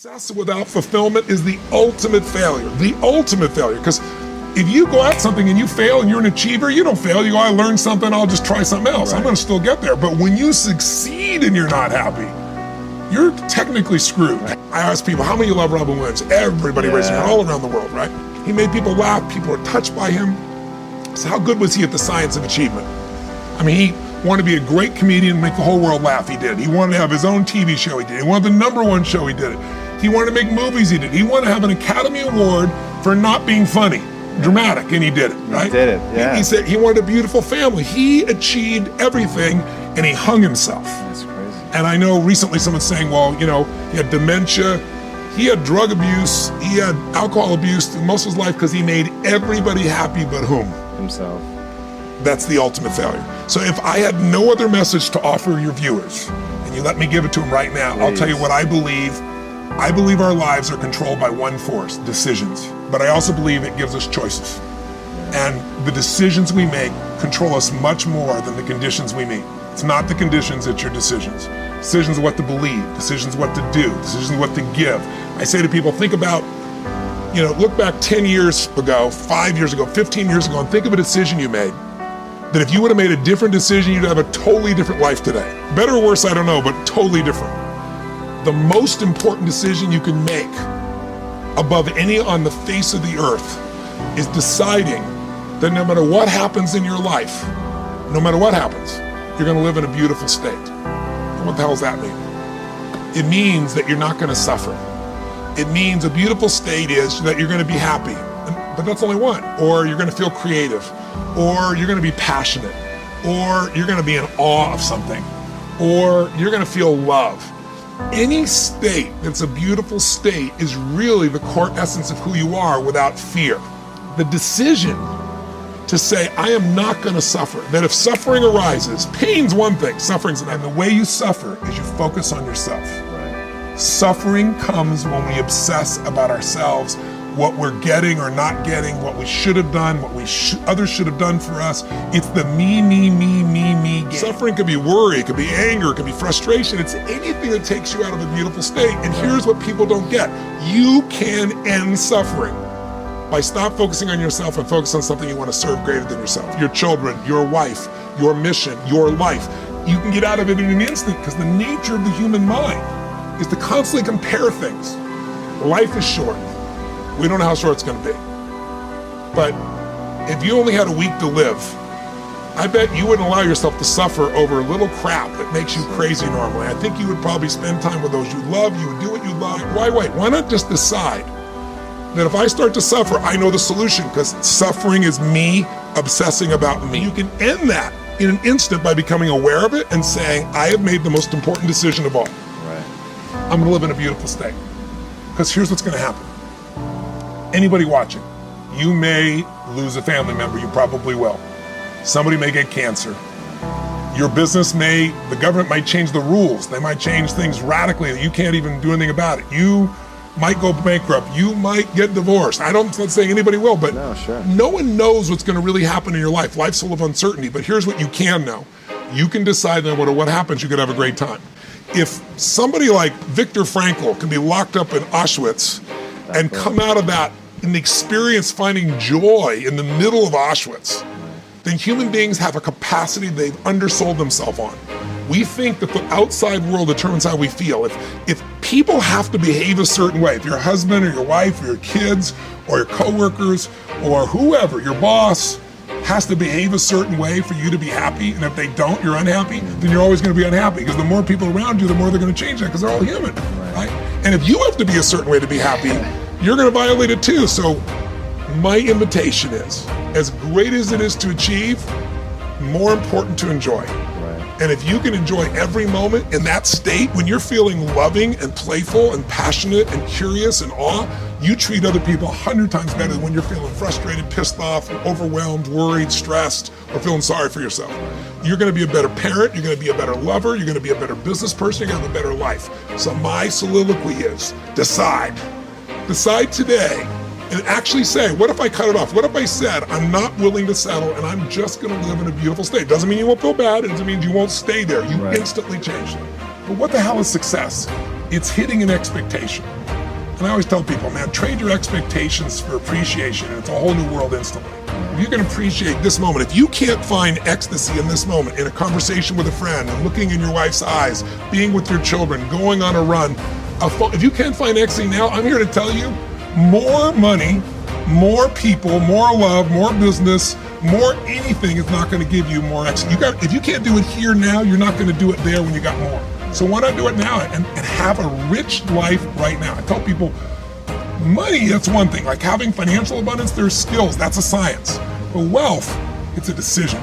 Success without fulfillment is the ultimate failure. The ultimate failure. Because if you go at something and you fail and you're an achiever, you don't fail. You go, I learned something, I'll just try something else. Right. I'm going to still get there. But when you succeed and you're not happy, you're technically screwed. Right. I ask people, how many of you love Robin Williams? Everybody raising their hand all around the world, right? He made people laugh. People were touched by him. So how good was he at the science of achievement? I mean, he wanted to be a great comedian and make the whole world laugh. He did. He wanted to have his own TV show. He did. He wanted the #1 show. He did it. He wanted to make movies. He did. He wanted to have an Academy Award for not being funny, dramatic, and he did it. Right? He did it. Yeah. He said he wanted a beautiful family. He achieved everything, and he hung himself. That's crazy. And I know recently someone's saying, well, you know, he had dementia, he had drug abuse, he had alcohol abuse through most of his life because he made everybody happy but whom? Himself. That's the ultimate failure. So if I had no other message to offer your viewers, and you let me give it to them right now, I'll tell you what I believe. I believe our lives are controlled by one force, decisions. But I also believe it gives us choices. And the decisions we make control us much more than the conditions we meet. It's not the conditions, it's your decisions. Decisions of what to believe, decisions of what to do, decisions of what to give. I say to people, think about, you know, look back 10 years ago, 5 years ago, 15 years ago, and think of a decision you made. That if you would have made a different decision, you'd have a totally different life today. Better or worse, I don't know, but totally different. The most important decision you can make above any on the face of the earth is deciding that no matter what happens in your life, no matter what happens, you're gonna live in a beautiful state. And what the hell does that mean? It means that you're not gonna suffer. It means a beautiful state is that you're gonna be happy, but that's only one. Or you're gonna feel creative, or you're gonna be passionate, or you're gonna be in awe of something, or you're gonna feel love. Any state that's a beautiful state is really the core essence of who you are without fear. The decision to say, I am not gonna suffer, that if suffering arises, pain's one thing, suffering's another. And the way you suffer is you focus on yourself. Right. Suffering comes when we obsess about ourselves, what we're getting or not getting, what we should have done, what others should have done for us. It's the me game. Suffering could be worry, it could be anger, it could be frustration. It's anything that takes you out of a beautiful state. And here's what people don't get. You can end suffering by stop focusing on yourself and focus on something you want to serve greater than yourself. Your children, your wife, your mission, your life. You can get out of it in an instant because the nature of the human mind is to constantly compare things. Life is short. We don't know how short it's going to be. But if you only had a week to live, I bet you wouldn't allow yourself to suffer over a little crap that makes you crazy normally. I think you would probably spend time with those you love, you would do what you love. Why wait? Why not just decide that if I start to suffer, I know the solution, because suffering is me obsessing about me. You can end that in an instant by becoming aware of it and saying, I have made the most important decision of all. Right. I'm going to live in a beautiful state. Because here's what's going to happen. Anybody watching, you may lose a family member, you probably will. Somebody may get cancer. Your business the government might change the rules. They might change things radically that you can't even do anything about it. You might go bankrupt. You might get divorced. I'm not saying anybody will, but no one knows what's going to really happen in your life. Life's full of uncertainty, but here's what you can know. You can decide no matter what happens, you could have a great time. If somebody like Viktor Frankl can be locked up in Auschwitz and come out of that and experience finding joy in the middle of Auschwitz, then human beings have a capacity they've undersold themselves on. We think that the outside world determines how we feel. If people have to behave a certain way, if your husband or your wife or your kids or your coworkers or whoever, your boss, has to behave a certain way for you to be happy, and if they don't, you're unhappy, then you're always going to be unhappy, because the more people around you, the more they're going to change that, because they're all human, right? And if you have to be a certain way to be happy, you're going to violate it too. So my invitation is, as great as it is to achieve, more important to enjoy. And if you can enjoy every moment in that state, when you're feeling loving and playful and passionate and curious and awe, you treat other people 100 times better than when you're feeling frustrated, pissed off, overwhelmed, worried, stressed, or feeling sorry for yourself. You're going to be a better parent, you're going to be a better lover, you're going to be a better business person, you're going to have a better life. So my soliloquy is, decide. Decide today and actually say, what if I cut it off? What if I said, I'm not willing to settle and I'm just going to live in a beautiful state? Doesn't mean you won't feel bad. It doesn't mean you won't stay there. You instantly change it. But what the hell is success? It's hitting an expectation. And I always tell people, man, trade your expectations for appreciation, and it's a whole new world instantly. If you can appreciate this moment, if you can't find ecstasy in this moment, in a conversation with a friend, and looking in your wife's eyes, being with your children, going on a run, if you can't find ecstasy now, I'm here to tell you, more money, more people, more love, more business, more anything is not going to give you more ecstasy. If you can't do it here now, you're not going to do it there when you got more. So why not do it now and have a rich life right now? I tell people, money, that's one thing. Like having financial abundance, there's skills, that's a science. But wealth, it's a decision.